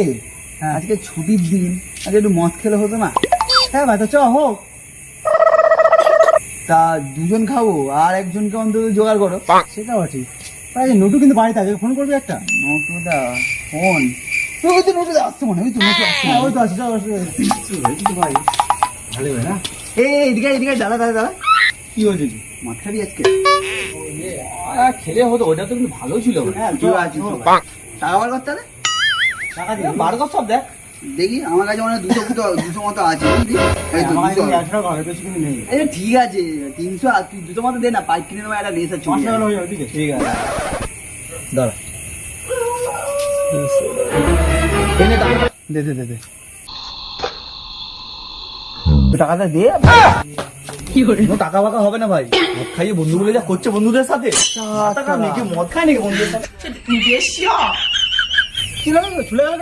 এই আজকে ছুটির দিন, আজকে একটু মদ খেলে হতো না? হ্যাঁ ভাই, তো চ হোক। তা দুজন খাবো, আর একজনকে অন্তত জোগাড় করো। সেটাও ঠিক ভাই। নটু কিন্তু বাড়িতে আছে, ফোন করবি একটা। নটুদা ফোন? ওই তো নটুদা আসছে মনে হয়, ওই তো নটু আসছে। হ্যাঁ ওই তো আছে, চল ভাই। ভালো হয় না? এদিকে এদিকে দাদা দাদা দাদা, কি হয়েছে? মদ খাবি আজকে? খেলে হতো, ওটা তো কিন্তু ভালো ছিল। হ্যাঁ কি আছে টাকা বার করতে হবে? টাকা দিয়ে বার কর সব, দেখ দেখি আমার কাছে মানে 200 মতো আছে, বুঝলি? এই তো 200। 100 টাকা হবে, বেশি কিন্তু নেই। এই ঠিক আছে 300, আর তুই 200 মতো দে না, পাইপ কিনে নেবো, একটা নেশা 5 টাকা চলে হয়ে যাবে, ঠিক আছে। ঠিক আছে দাঁড়া, এনে টাকা দে দে দে দে। টাকাটা দে। কোনো টাকা বাকা হবে না ভাই, মদ খাইয়ে বন্ধুগুলো যা করছে বন্ধুদের সাথে। টাকা মেয়েকে মদ খায় নাকি বন্ধুদের সাথে? কি হলো? চলে গেল।